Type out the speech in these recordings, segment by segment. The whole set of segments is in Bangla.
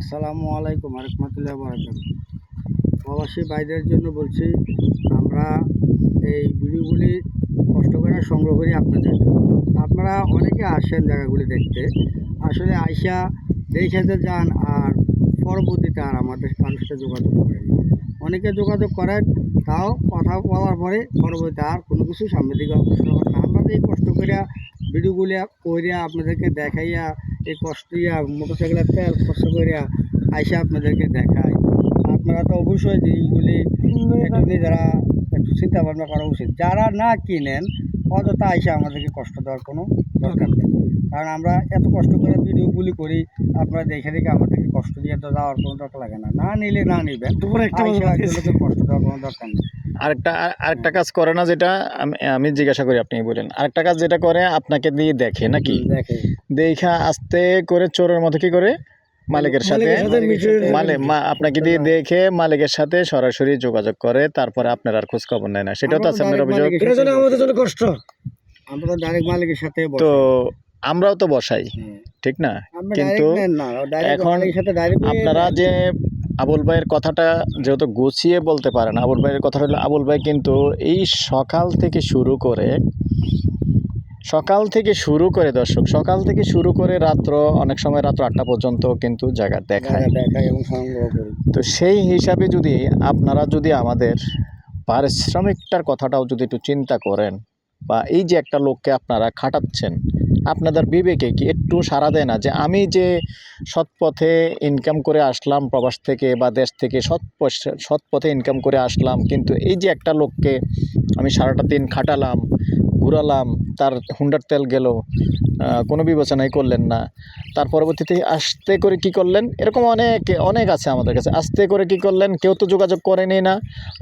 আসসালামু আলাইকুম রহমতুল্লাহ বারাকাতুহু। প্রবাসী ভাইদের জন্য বলছি, আমরা এই ভিডিওগুলি কষ্ট করে সংগ্রহ করি আপনাদের জন্য। আপনারা অনেকে আসেন জায়গাগুলি দেখতে, আসলে আইসা দেখে যে যান, আর পরবর্তীতে আর আমাদের কারোর সাথে যোগাযোগ করেন না। অনেকে যোগাযোগ করেন, তাও কথা বলার পরে পরবর্তীতে আর কোনো কিছু সামনের দিকে অগ্রসর হয় না। আমরা এই কষ্ট করিয়া ভিডিওগুলি করিয়া আপনাদেরকে দেখাইয়া, এই কষ্ট ইয়া মোটরসাইকেলের তেল খরচ করিয়া আইসা আপনাদেরকে দেখায়। আপনারা তো অবশ্যই যে এইগুলি একটু নিজেরা একটু চিন্তা ভাবনা করা উচিত। যারা না কিনেন অযথা আইসা আমাদেরকে কষ্ট দেওয়ার কোনো দরকার নেই, কারণ আমরা এত কষ্ট করে ভিডিওগুলি করি। আপনারা দেখে দেখে আমাদেরকে কষ্ট দিয়ে তো যাওয়ার কোনো দরকার লাগে না। না নিলে না নিবেন, কষ্ট দেওয়ার কোনো দরকার নেই। আরেকটা কাজ করে না, যেটা আমি জিজ্ঞাসা করি আপনি বলেন। আরেকটা কাজ যেটা করে, আপনাকে দিয়ে দেখে নাকি, দেখা আস্তে করে চোরের মতো কি করে মালিকের সাথে আপনাকে দিয়ে দেখে মালিকের সাথে সরাসরি যোগাযোগ করে, তারপরে আপনার আর খোঁজ খবর নেয় না। সেটাও তো আছে আপনার অভিযোগ। কষ্ট আমরা ডাইরেক্ট মালিকের সাথে তো আমরাও তো বসাই, ঠিক না? কিন্তু এখন আপনারা যে আবুল ভাইয়ের কথাটা যেহেতু গুছিয়ে বলতে পারেন, আবুল ভাইয়ের কথাটা হলো, আবুল ভাই কিন্তু এই সকাল থেকে শুরু করে দর্শক, সকাল থেকে শুরু করে রাত্র, অনেক সময় রাত্র 8টা পর্যন্ত কিন্তু জায়গা দেখায় এবং সংগ্রহ করি। তো সেই হিসাবে যদি আপনারা যদি আমাদের পারিশ্রমিকটার কথাটাও যদি একটু চিন্তা করেন, বা এই যে একটা লোককে আপনারা খাটাচ্ছেন, আপনাদের বিবেকে কি একটু সাড়া দেয় না যে আমি যে সৎ পথে ইনকাম করে আসলাম প্রবাস থেকে বা দেশ থেকে, সৎ পথে ইনকাম করে আসলাম, কিন্তু এই যে একটা লোককে আমি সারাটা দিন খাটালাম, ঘুরালাম, তার হুন্ডার তেল গেল, কোনো বিবেচনাই করলেন না। তার পরবর্তীতে আস্তে করে কি করলেন, এরকম অনেক আছে আমাদের কাছে। আস্তে করে কি করলেন, কেউ তো যোগাযোগ করেনি না,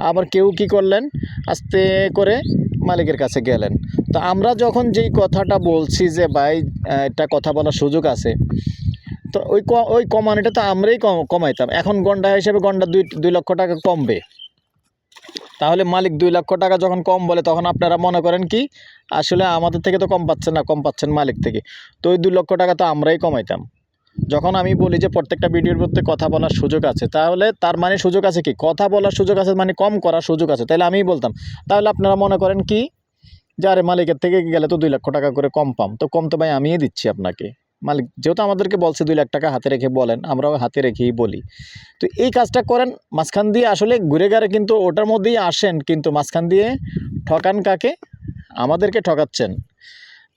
আবার কেউ কি করলেন, আস্তে করে মালিকের কাছে গেলেন। তো আমরা যখন যেই কথাটা বলছি যে ভাই এটা কথা বলার সুযোগ আছে, তো ওই কমানোটা তো আমরাই কমাইতাম। এখন গন্ডা হিসেবে গন্ডা 2 লক্ষ টাকা কমবে, তাহলে মালিক 2 লক্ষ টাকা যখন কম বলে, তখন আপনারা মনে করেন কি আসলে আমাদের থেকে তো কম পাচ্ছেন না, কম পাচ্ছেন মালিক থেকে। তো ওই 2 লক্ষ টাকা তো আমরাই কমাইতাম। যখন আমি বলি যে প্রত্যেকটা ভিডিওর মধ্যে কথা বলার সুযোগ আছে, তাহলে তার মানে সুযোগ আছে কি, কথা বলার সুযোগ আছে মানে কম করার সুযোগ আছে, তাহলে আমিই বলতাম। তাহলে আপনারা মনে করেন কি যে আরে মালিকের থেকে গেলে তো 2 লক্ষ টাকা করে কম পাম, তো কম তো ভাই আমিই দিচ্ছি আপনাকে। মালিক যেহেতু আমাদেরকে বলছে 2 লাখ টাকা হাতে রেখে বলেন, আমরাও হাতে রেখেই বলি। তো এই কাজটা করেন, মাঝখান দিয়ে আসলে ঘুরে ঘাড়ে কিন্তু ওটার মধ্যেই আসেন, কিন্তু মাঝখান দিয়ে ঠকান কাকে? আমাদেরকে ঠকাচ্ছেন।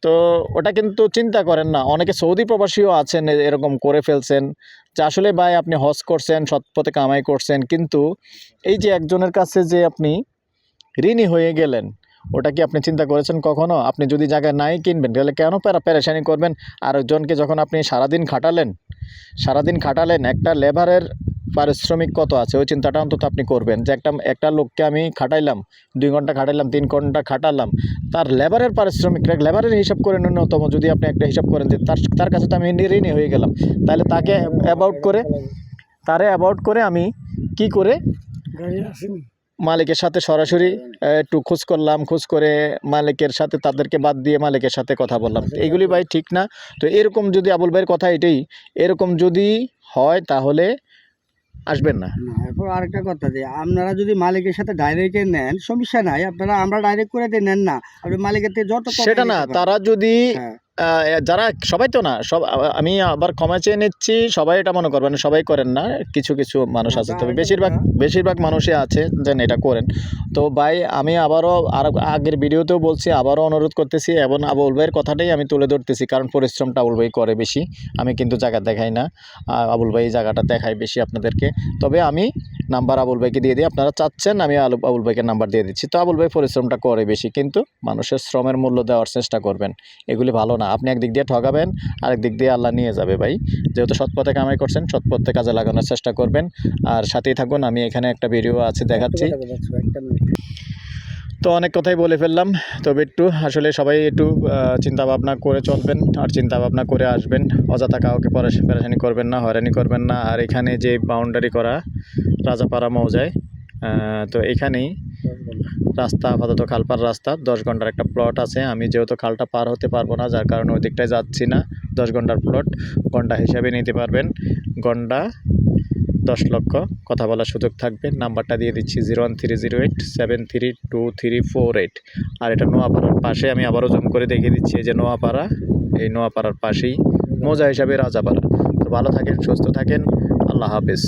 তো ওটা কিন্তু চিন্তা করেন না। অনেকে সৌদি প্রবাসীও আছেন এরকম করে ফেলছেন যে আসলে ভাই আপনি হজ করছেন, সৎপথে কামাই করছেন, কিন্তু এই যে একজনের কাছে যে আপনি ঋণী হয়ে গেলেন, ওটা কি আপনি চিন্তা করেছেন কখনো? আপনি যদি জায়গায় নাই কিনবেন, তাহলে কেন পেরেশানি করবেন? আরেকজনকে যখন আপনি সারাদিন খাটালেন, একটা লেবারের পারিশ্রমিক কত আছে ওই চিন্তাটা অন্তত আপনি করবেন যে একটা লোককে আমি খাটাইলাম, 2 ঘন্টা খাটাইলাম, 3 ঘন্টা খাটালাম, তার লেবারের পারিশ্রমিক, লেবারের হিসাব করে ন্যূনতম যদি আপনি একটা হিসাব করেন যে তার কাছে তো আমি ঋণী হয়ে গেলাম, তাহলে তাকে অ্যাবাউট করে আমি কি করে মালিকের সাথে সরাসরি একটু খোঁজ করে মালিকের সাথে, তাদেরকে বাদ দিয়ে মালিকের সাথে কথা বললাম। এইগুলি ভাই ঠিক না। তো এরকম যদি আবুল ভাইয়ের কথা এটাই, এরকম যদি হয় তাহলে আসবেন না। এরপর আরেকটা কথা, যে আপনারা যদি মালিকের সাথে ডাইরেক্ট নেন সমস্যা নাই, আমরা ডাইরেক্ট করে দিয়ে নেন না, আপনি মালিকের থেকে যত সেটা না, তারা যদি যারা সবাই তো না, আমি আবার ক্ষমা চেয়ে নিচ্ছি, সবাই এটা মনে করবেন, সবাই করেন না, কিছু মানুষ আছে, তবে বেশিরভাগ মানুষই আছে যেন এটা করেন। তো ভাই আমি আবারও আগের ভিডিওতেও বলছি, আবারও অনুরোধ করতেছি, এবং আবুল ভাইয়ের কথাটাই আমি তুলে ধরতেছি, কারণ পরিশ্রমটা আবুল ভাই করে বেশি, আমি কিন্তু জায়গা দেখাই না, আবুল ভাই জায়গাটা দেখাই বেশি আপনাদেরকে। তবে আমি নাম্বার আবুল ভাইকে দিয়ে দিই, আপনারা চাচ্ছেন আমি আবুল ভাইকে নাম্বার দিয়ে দিচ্ছি। তো আবুল ভাই পরিশ্রমটা করে বেশি, কিন্তু মানুষের শ্রমের মূল্য দেওয়ার চেষ্টা করবেন, এগুলি ভালো না। আপনি একদিক দিয়ে ঠকাবেন, আরেক দিক দিয়ে আল্লাহ নিয়ে যাবে ভাই। যেহেতু সৎপথে কামাই করছেন, সৎপথে কাজে লাগানোর চেষ্টা করবেন, আর সাথেই থাকুন। আমি এখানে একটা ভিডিও আছে দেখাচ্ছি। তো অনেক কথাই বলে ফেললাম, তবে একটু আসলে সবাই একটু চিন্তা ভাবনা করে চলবেন, আর চিন্তা ভাবনা করে আসবেন। অযথা কাউকে পেরেশানি করবেন না, হয়রানি করবেন না। আর এখানে যে বাউন্ডারি করা রাজাপাড়া মৌজায়, তো এখানেই রাস্তা আপাতত খালপার রাস্তা, 10 ঘন্টার একটা প্লট আছে। আমি যেহেতু খালটা পার হতে পারবো না, যার কারণে ওই দিকটায় যাচ্ছি না। 10 ঘন্টার প্লট, ঘন্টা হিসাবে নিতে পারবেন, ঘন্টা 10 লক্ষ কথা বলার সুযোগ থাকবে। নাম্বারটা দিয়ে দিচ্ছি 01308732348। আর এটা নোয়াপাড়ার পাশে, আমি আবারও জুম করে দেখিয়ে দিচ্ছি, এই যে নোয়াপাড়া, এই নোয়াপাড়ার পাশেই মৌজা হিসাবে রাজাপাড়া। তো ভালো থাকেন, সুস্থ থাকেন, আল্লাহ হাফেজ।